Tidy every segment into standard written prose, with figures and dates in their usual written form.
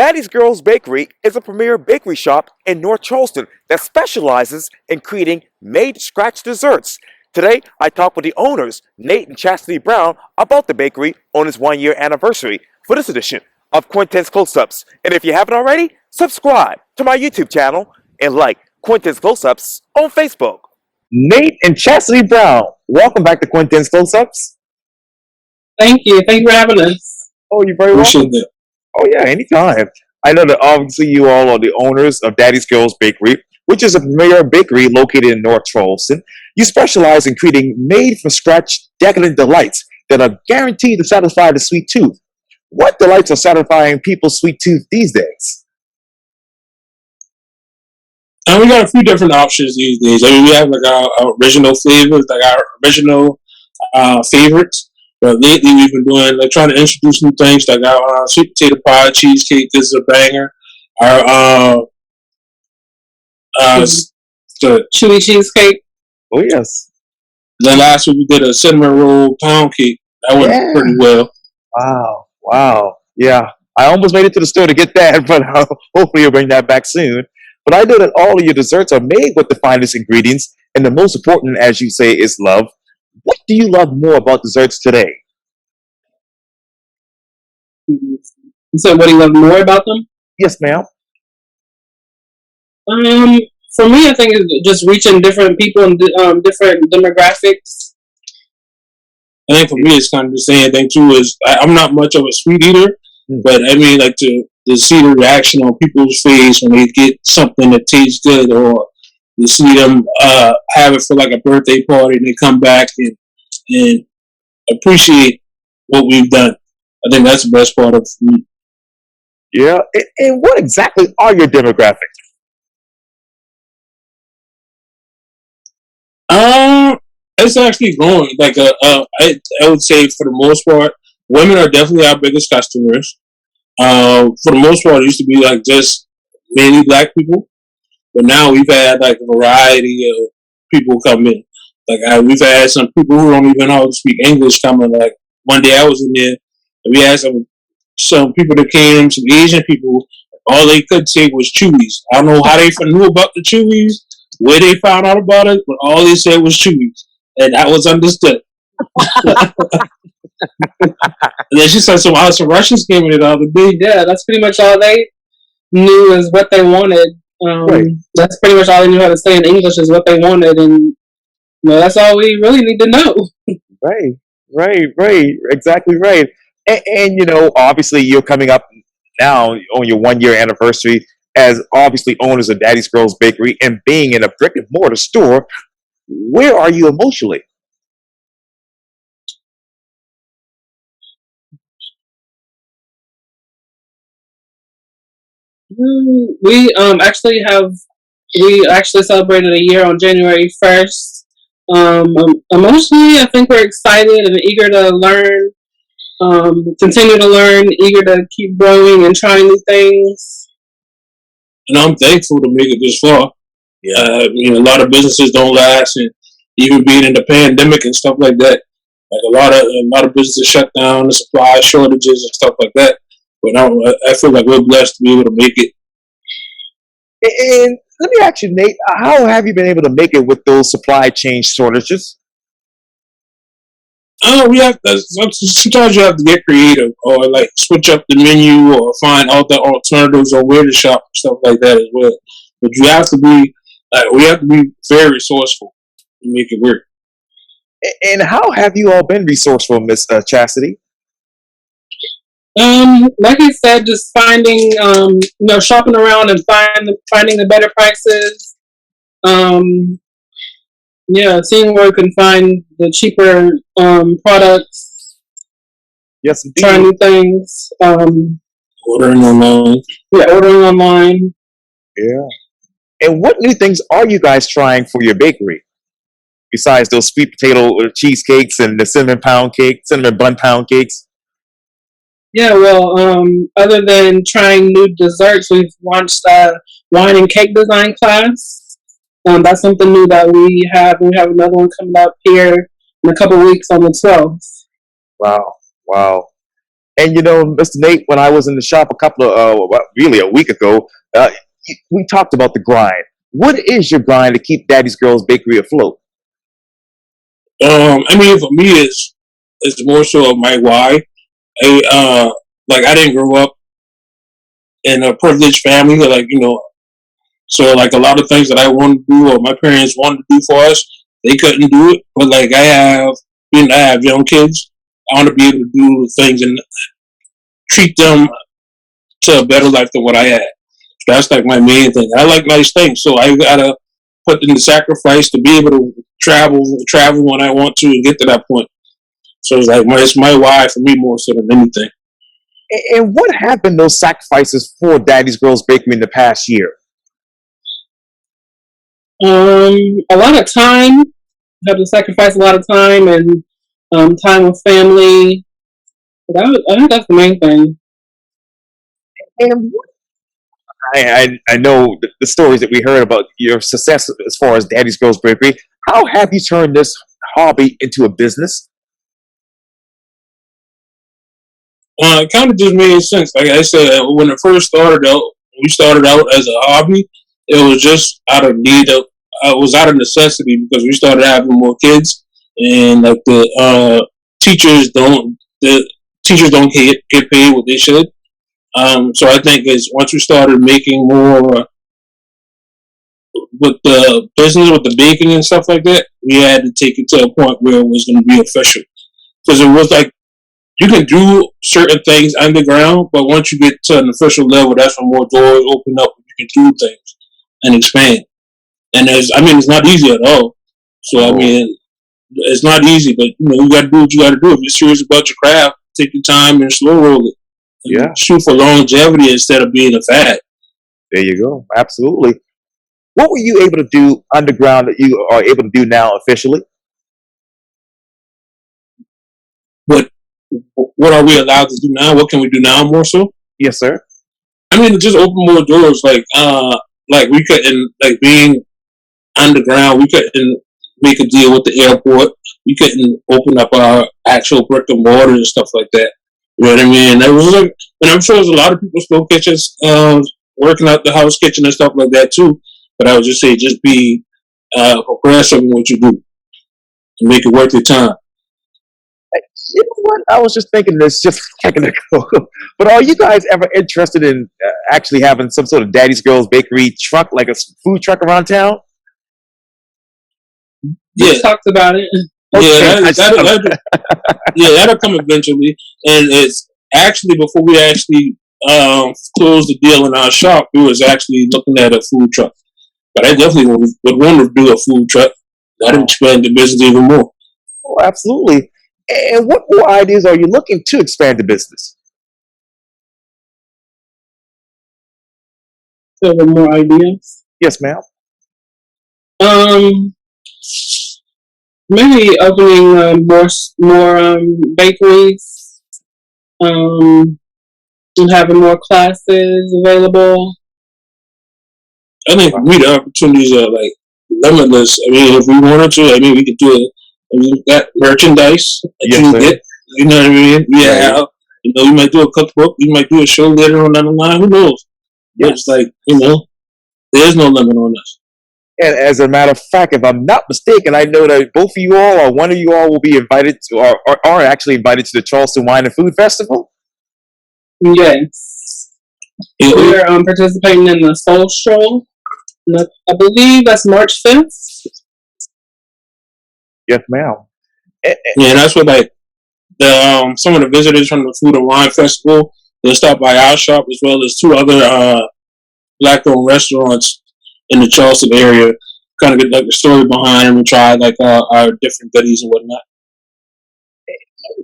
Daddy's Girls Bakery is a premier bakery shop in North Charleston that specializes in creating made-scratch desserts. Today, I talked with the owners, Nate and Chasity Brown, about the bakery on its one-year anniversary for this edition of Quintin's Close-Ups. And if you haven't already, subscribe to my YouTube channel and like Quintin's Close-Ups on Facebook. Nate and Chasity Brown, welcome back to Quintin's Close-Ups. Thank you. Thank you for having us. Oh, you're very welcome. Oh, yeah, anytime. I know that obviously you all are the owners of Daddy's Girls Bakery, which is a premier bakery located in North Charleston. You specialize in creating made-from-scratch decadent delights that are guaranteed to satisfy the sweet tooth. What delights are satisfying people's sweet tooth these days? And we got a few different options these days. I mean, we have like our original flavors, like our original favorites. But lately, we've been doing trying to introduce new things, like our sweet potato pie cheesecake is a banger. Our the chewy cheesecake. Oh yes. Then last week we did a cinnamon roll pound cake. That went pretty well. Wow. Yeah, I almost made it to the store to get that, but hopefully you'll bring that back soon. But I know that all of your desserts are made with the finest ingredients, and the most important, as you say, is love. What do you love more about desserts today? You said what do you love more about them? Yes, ma'am. For me, I think it's just reaching different people and different demographics. I think for me, it's kind of the same thing too. Is I'm not much of a sweet eater, but I mean, like to see the reaction on people's face when they get something that tastes good, or you see them have it for like a birthday party and they come back and appreciate what we've done. I think that's the best part of me. Yeah, and what exactly are your demographics? It's actually growing. Like I would say for the most part, women are definitely our biggest customers. For the most part, it used to be like just mainly black people. But now we've had like a variety of people come in. Like we've had some people who don't even know how to speak English coming. Like one day I was in there, and we had some people that came, some Asian people. All they could say was Chewies. I don't know how they knew about the Chewies, where they found out about it, but all they said was Chewies, and that was understood. And then she said some Russians came in the other day. Yeah, that's pretty much all they knew is what they wanted. Right. That's pretty much all they knew how to say in English is what they wanted, and that's all we really need to know. Right. Exactly right. And obviously you're coming up now on your 1 year anniversary as obviously owners of Daddy's Girls Bakery and being in a brick-and-mortar store. Where are you emotionally? We actually celebrated a year on January 1st. Emotionally, I think we're excited and eager to learn, continue to learn, eager to keep growing and trying new things. And I'm thankful to make it this far. Yeah, a lot of businesses don't last, and even being in the pandemic and stuff like that, like a lot of businesses shut down, the supply shortages and stuff like that. But I feel like we're blessed to be able to make it. And let me ask you, Nate, how have you been able to make it with those supply chain shortages? Sometimes you have to get creative, or like switch up the menu, or find other alternatives, or where to shop, stuff like that as well. But we have to be very resourceful to make it work. And how have you all been resourceful, Miss Chasity? Like I said, just finding, shopping around and finding the better prices. Seeing where we can find the cheaper products. Yes, indeed. Trying new things. Ordering online. Yeah, ordering online. Yeah. And what new things are you guys trying for your bakery? Besides those sweet potato cheesecakes and the cinnamon bun pound cakes? Yeah, well, other than trying new desserts, we've launched a wine and cake design class. That's something new that we have. We have another one coming up here in a couple of weeks on the 12th. Wow. And Mr. Nate, when I was in the shop really a week ago, we talked about the grind. What is your grind to keep Daddy's Girls Bakery afloat? I mean, for me, it's more so of my why. I didn't grow up in a privileged family, so like a lot of things that I wanted to do or my parents wanted to do for us, they couldn't do it. But like I have young kids. I want to be able to do things and treat them to a better life than what I had. So that's like my main thing. I like nice things, so I gotta put in the sacrifice to be able to travel when I want to and get to that point. So it's my why for me more so than anything. And what have been those sacrifices for Daddy's Girls Bakery in the past year? A lot of time. I have to sacrifice a lot of time and time with family. But I think that's the main thing. And I know the stories that we heard about your success as far as Daddy's Girls Bakery. How have you turned this hobby into a business? It kind of just made sense. Like I said, when it first started out, we started out as a hobby. It was just out of need of, it was out of necessity because we started having more kids, and like the teachers don't get paid what they should. So I think is once we started making more with the business, with the baking and stuff like that, we had to take it to a point where it was going to be official. Because it was like you can do certain things underground, but once you get to an official level, that's when more doors open up. You can do things and expand. And it's not easy at all. So I mean, it's not easy, but you got to do what you got to do. If you're serious about your craft, take your time and slow roll it. Yeah. Shoot for longevity instead of being a fad. There you go. Absolutely. What were you able to do underground that you are able to do now officially? What are we allowed to do now? What can we do now more so? Yes, sir. I mean, just open more doors. Like we couldn't, like being underground, we couldn't make a deal with the airport. We couldn't open up our actual brick and mortar and stuff like that. You know what I mean? That was like, and I'm sure there's a lot of people still kitchens, working out the house kitchen and stuff like that too. But I would just say, just be progressive in what you do and make it worth your time. You know what? I was just thinking this just a second ago. But are you guys ever interested in actually having some sort of Daddy's Girls Bakery truck, like a food truck around town? Yeah, We talked about it. yeah, that'll come eventually. And it's actually before we actually closed the deal in our shop, we was actually looking at a food truck. But I definitely would want to do a food truck. That'd expand the business even more. Oh, absolutely. And what more ideas are you looking to expand the business? Several more ideas. Yes, ma'am. Um, Maybe opening more bakeries. And having more classes available. I think for me the opportunities are like limitless. I mean, if we wanted to, I mean, we could do it. I mean, that merchandise that you can get. You know what I mean? Yeah. Right. We might do a cookbook. We might do a show later on down the line. Who knows? Yes. It's like, there's no limit on us. And as a matter of fact, if I'm not mistaken, I know that both of you all or one of you all will be invited to, or are actually invited to the Charleston Wine and Food Festival. Yes. We're participating in the Soul Show. I believe that's March 5th. Yes, ma'am. Yeah, that's what some of the visitors from the Food and Wine Festival, they'll stop by our shop as well as two other black-owned restaurants in the Charleston area. Kind of get like the story behind them and try like our different goodies and whatnot.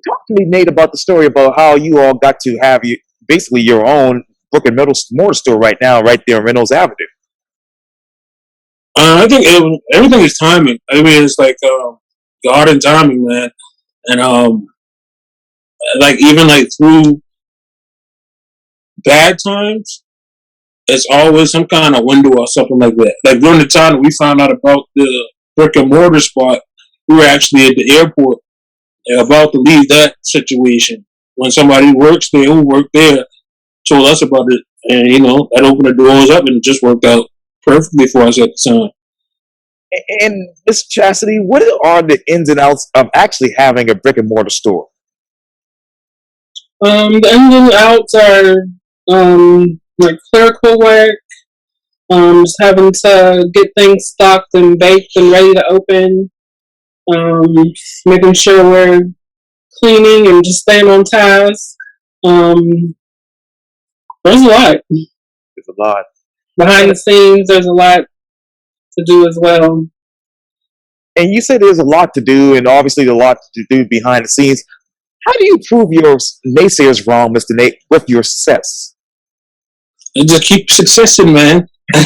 Talk to me, Nate, about the story about how you all got to have basically your own brick-and-mortar store right now, right there on Reynolds Avenue. I think everything is timing. I mean, it's like God and timing, man. And like even like through bad times, it's always some kind of window or something like that. Like during the time that we found out about the brick and mortar spot, we were actually at the airport about to leave that situation. when somebody works there who worked there told us about it, and that opened the doors up, and it just worked out perfectly for us at the time. And Miss Chasity, what are the ins and outs of actually having a brick and mortar store? The ins and outs are like clerical work, just having to get things stocked and baked and ready to open, making sure we're cleaning and just staying on task. There's a lot. There's a lot. Behind the scenes, there's a lot to do as well. And you say there's a lot to do, and obviously a lot to do behind the scenes. How do you prove your naysayers wrong, Mr. Nate, with your success? And just keep successing, man. I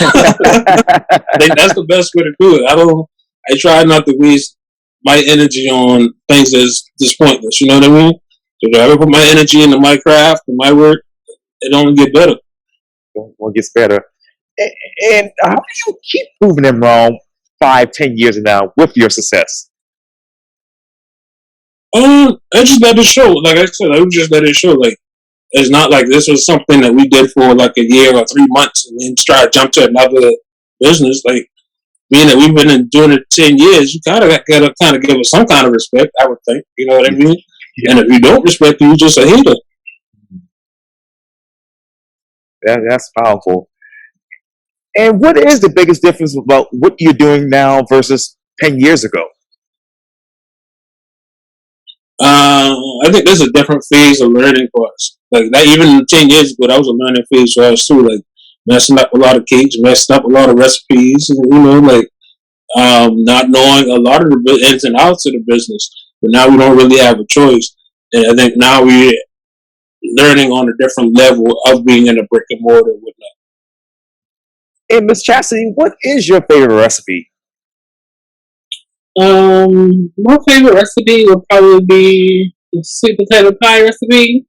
think that's the best way to do it. I try not to waste my energy on things that's just pointless. You know what I mean? So if I ever put my energy into my craft and my work, it only get better. Well, it gets better. And how do you keep proving them wrong 5-10 years from now with your success? I just let it show. Like I said, I would just let it show. Like, it's not like this was something that we did for like a year or 3 months and then try to jump to another business. Like, being that we've been doing it 10 years, you gotta give us some kind of respect, I would think. You know what I mean? Yeah. And if you don't respect it, you're just a hater. That's powerful. And what is the biggest difference about what you're doing now versus 10 years ago? I think there's a different phase of learning for us. Like that, even 10 years ago, that was a learning phase for us too. Like messing up a lot of cakes, messing up a lot of recipes, and not knowing a lot of the ins and outs of the business. But now we don't really have a choice, and I think now we're learning on a different level of being in a brick and mortar and whatnot. And Miss Chasity, what is your favorite recipe? My favorite recipe would probably be the sweet potato pie recipe.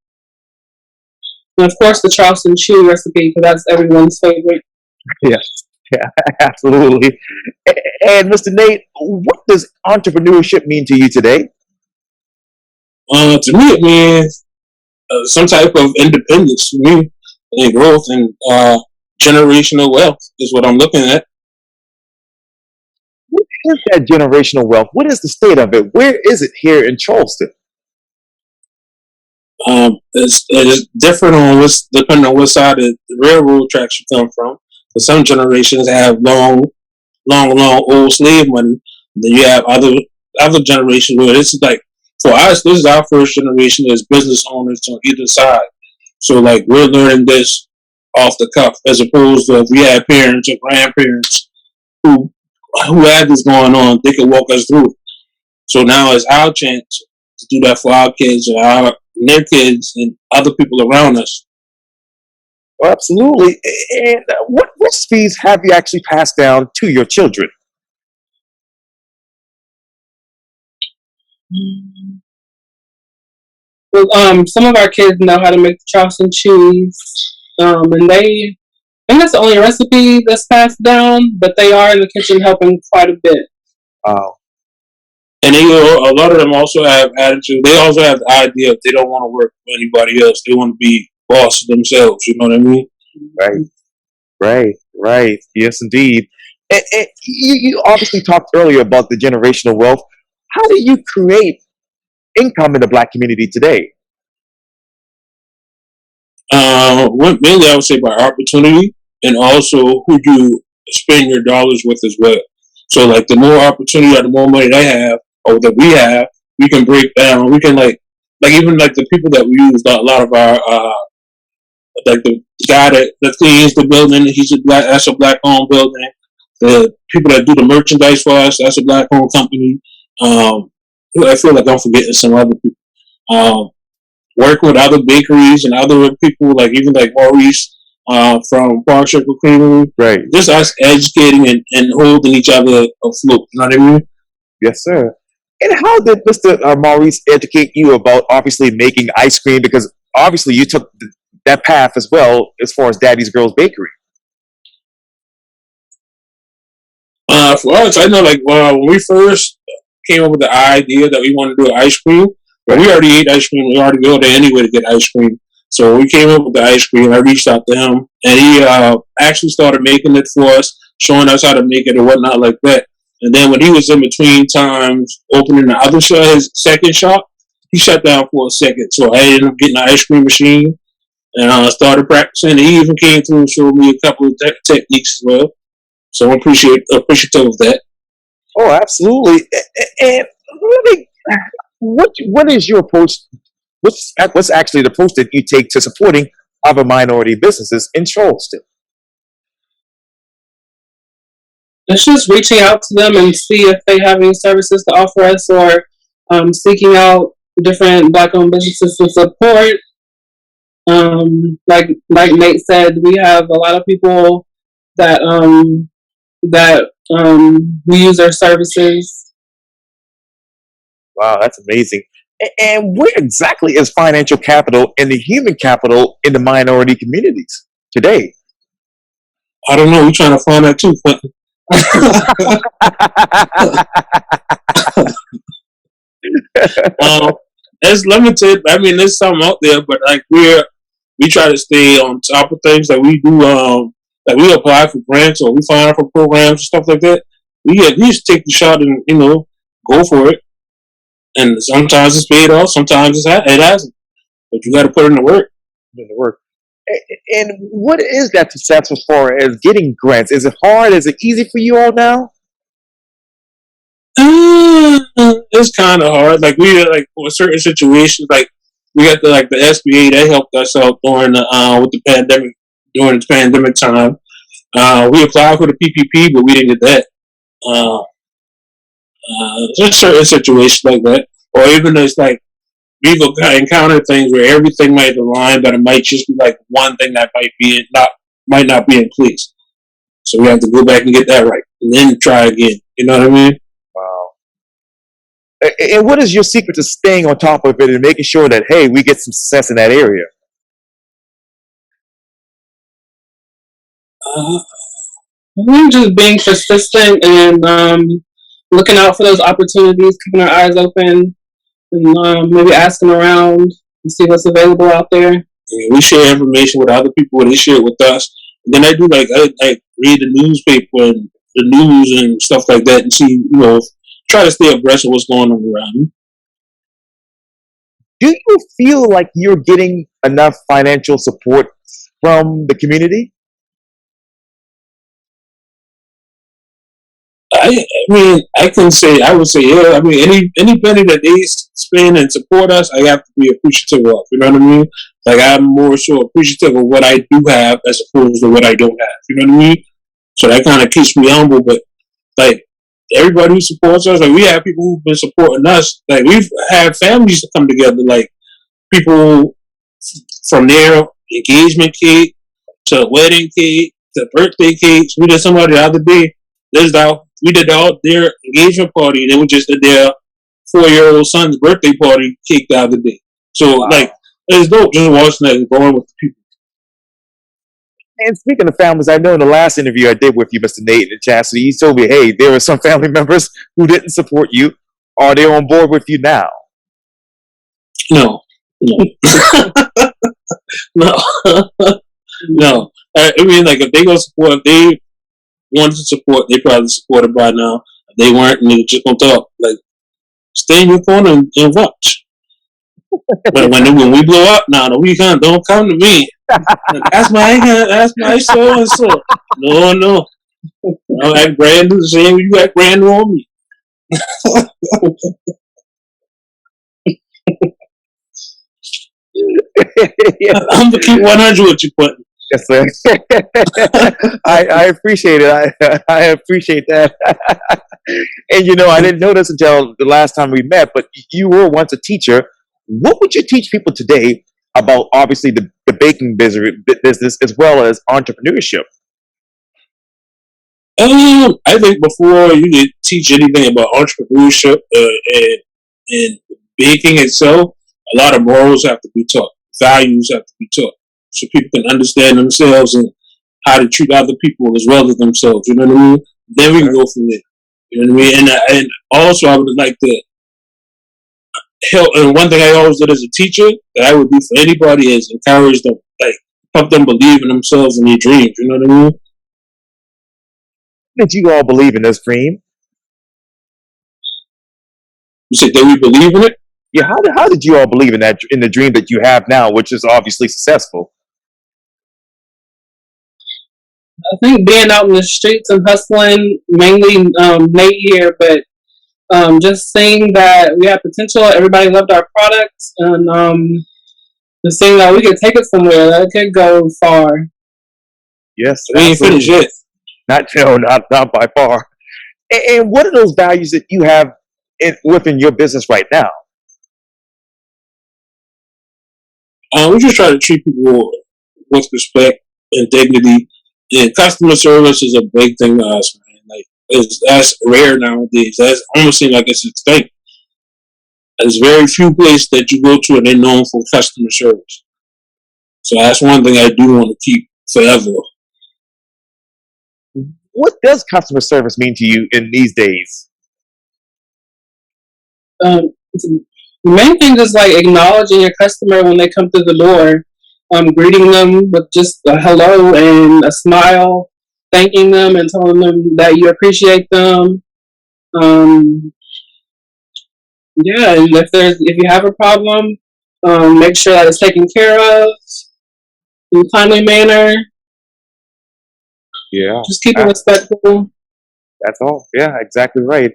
And of course the Charleston chew recipe, because that's everyone's favorite. Yes, yeah, absolutely. And Mr. Nate, what does entrepreneurship mean to you today? To me, it means some type of independence for me and growth and generational wealth is what I'm looking at. What is that generational wealth? What is the state of it? Where is it here in Charleston? It's different depending on what side of the railroad tracks you come from. For some generations have long old slave money. Then you have other generations where it's like, for us, this is our first generation as business owners on either side. So like we're learning this off the cuff, as opposed to if we had parents or grandparents who had this going on, they could walk us through it. So now it's our chance to do that for our kids and their kids and other people around us. Well, absolutely. And what recipes have you actually passed down to your children? Well, some of our kids know how to make the Charleston cheese, and I think that's the only recipe that's passed down, but they are in the kitchen helping quite a bit. Wow. And a lot of them also have attitude. They also have the idea that they don't want to work for anybody else. They want to be boss themselves. You know what I mean? Right. Yes, indeed. And you obviously talked earlier about the generational wealth. How do you create income in the Black community today? Mainly, I would say by opportunity and also who you spend your dollars with as well. So, like, the more opportunity or the more money they have or that we have, we can break down. We can like even like the people that we use. A lot of our like the guy that cleans the building, that's a Black owned building. The people that do the merchandise for us, that's a Black owned company. I feel like I'm forgetting some other people. Working with other bakeries and other people, like even like Maurice from Park Circle Creamery. Right. Just us educating and holding each other afloat. You know what I mean? Yes, sir. And how did Mr. Maurice educate you about obviously making ice cream? Because obviously you took that path as well as far as Daddy's Girls Bakery. For us, I know like when we first came up with the idea that we wanted to do ice cream, But we already ate ice cream. We already go there anyway to get ice cream. So when we came up with the ice cream, I reached out to him, and he actually started making it for us, showing us how to make it and whatnot like that. And then when he was in between times opening the other shop, his second shop, he shut down for a second. So I ended up getting an ice cream machine and started practicing. He even came through and showed me a couple of techniques as well. So I'm appreciative of that. Oh, absolutely. And really, what is your approach? What's actually the approach that you take to supporting other minority businesses in Charleston? It's just reaching out to them and see if they have any services to offer us, or seeking out different Black-owned businesses to support. Like Nate said, we have a lot of people that we use their services. Wow, that's amazing. And where exactly is financial capital and the human capital in the minority communities today? I don't know. We're trying to find that too, Quintin. It's limited. I mean, there's some out there, but like we try to stay on top of things. Like we do, like we apply for grants or we find out for programs and stuff like that. We at least take the shot and go for it. And sometimes it's paid off, sometimes it hasn't. But you got to put in the work. And what is that success as far as getting grants? Is it hard? Is it easy for you all now? It's kind of hard. Like we for certain situations, like we got the SBA that helped us out during with the pandemic, during the pandemic time. We applied for the PPP, but we didn't get that. Just certain situations like that, or even it's like we've encountered things where everything might align, but it might just be like one thing that might not be in place. So we have to go back and get that right, and then try again. You know what I mean? Wow. And what is your secret to staying on top of it and making sure that, hey, we get some success in that area? We're just being persistent and looking out for those opportunities, keeping our eyes open, and maybe asking around and see what's available out there. Yeah, we share information with other people, and they share it with us. And then I do I read the newspaper and the news and stuff like that, and see, try to stay abreast of what's going on around me. Do you feel like you're getting enough financial support from the community? I mean, I would say, yeah. I mean, any penny that they spend and support us, I have to be appreciative of. You know what I mean? Like, I'm more so appreciative of what I do have as opposed to what I don't have. You know what I mean? So that kind of keeps me humble. But like everybody who supports us, like we have people who've been supporting us. Like we've had families to come together, like people from their engagement cake to wedding cake to birthday cakes. We did somebody the other day. We did their engagement party, and then we just did their 4-year-old son's birthday party cake the other day. So, wow. Like, it's dope just watching that and going with the people. And speaking of families, I know in the last interview I did with you, Mr. Nate and Chasity, you told me, hey, there were some family members who didn't support you. Are they on board with you now? No. No. No. I mean, like, if they go support, if they wanted to support, they probably supported by now. If they weren't, and they just gonna talk. Like, stay in your corner and watch. But when we blow up, now the weekend, don't come to me. That's my so and so. No. I act brand new the same way you act brand new on me. I'm gonna keep 100 with you, Quintin. Yes, sir. I appreciate it. I appreciate that. And I didn't know this until the last time we met, but you were once a teacher. What would you teach people today about, obviously, the baking business as well as entrepreneurship? I think before you could teach anything about entrepreneurship and baking itself, a lot of morals have to be taught, values have to be taught, so people can understand themselves and how to treat other people as well as themselves. You know what I mean? Then we can go from there. You know what I mean? And also, I would like to help. And one thing I always did as a teacher that I would do for anybody is encourage them, like help them believe in themselves and their dreams. You know what I mean? Did you all believe in this dream? You said, did we believe in it? Yeah, how did you all believe in the dream that you have now, which is obviously successful? I think being out in the streets and hustling, mainly Nate here, but just seeing that we have potential, everybody loved our products, and just seeing that we could take it somewhere, that it could go far. Yes, We ain't finished yet. Not by far. And what are those values that you have within your business right now? We just try to treat people with respect and dignity. And customer service is a big thing to us, man. Like that's rare nowadays. That's almost seems like it's extinct. There's very few places that you go to and they're known for customer service. So that's one thing I do want to keep forever. What does customer service mean to you in these days? The main thing is like acknowledging your customer when they come through the door, greeting them with just a hello and a smile, thanking them and telling them that you appreciate them. Yeah, and if you have a problem, make sure that it's taken care of in a timely manner. Yeah, Just keep it respectful. that's all. Yeah, exactly right.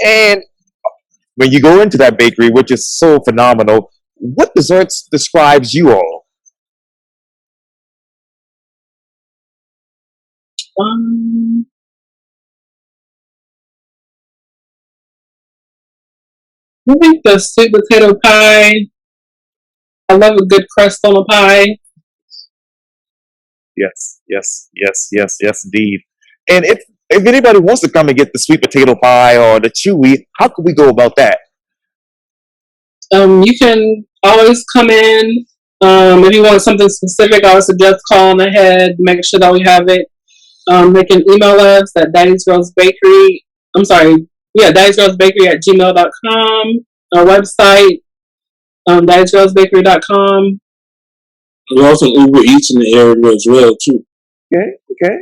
And when you go into that bakery, which is so phenomenal, what desserts describes you all? I think the sweet potato pie. I love a good crust on a pie. Yes, yes, yes, yes, yes, indeed. And if anybody wants to come and get the sweet potato pie or the chewy, how can we go about that? You can always come in. If you want something specific, I would suggest calling ahead, make sure that we have it. They can email us at Daddy's Girls Bakery. I'm sorry, yeah, Daddy's Girls Bakery at gmail.com. Our website, daddysgirlsbakery.com. We also Uber Eats in the area as well too. Okay,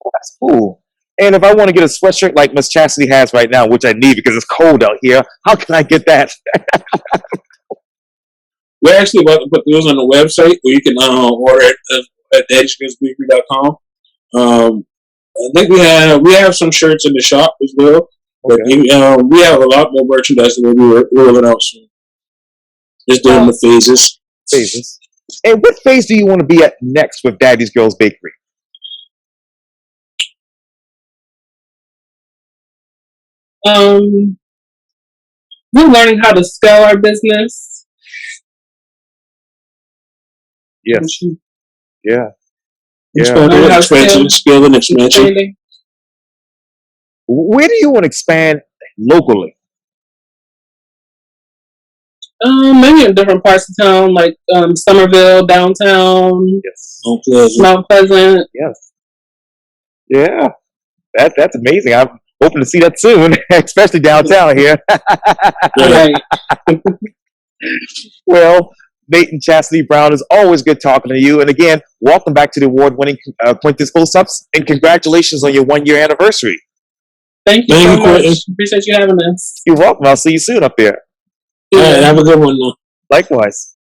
well, that's cool. And if I want to get a sweatshirt like Miss Chasity has right now, which I need because it's cold out here, how can I get that? We're actually about to put those on the website where you can order it at daddysgirlsbakery.com. I think we have some shirts in the shop as well. But we have a lot more merchandise that we'll be rolling out soon. Just doing the phases. Phases. And what phase do you want to be at next with Daddy's Girls Bakery? We're learning how to scale our business. Yes. Yeah. Expansion, scale and expansion. Where do you want to expand locally? Maybe in different parts of town, like Somerville, downtown, Yes. Mount Pleasant. Yes. Yeah. That's amazing. I'm hoping to see that soon, especially downtown here. Right. Well, Nate and Chasity Brown, is always good talking to you. And again, welcome back to the award-winning Quintin School Subs, and congratulations on your 1-year anniversary. Thank you so much. Appreciate you having us. You're welcome. I'll see you soon up there. All right, have a good one, though. Likewise.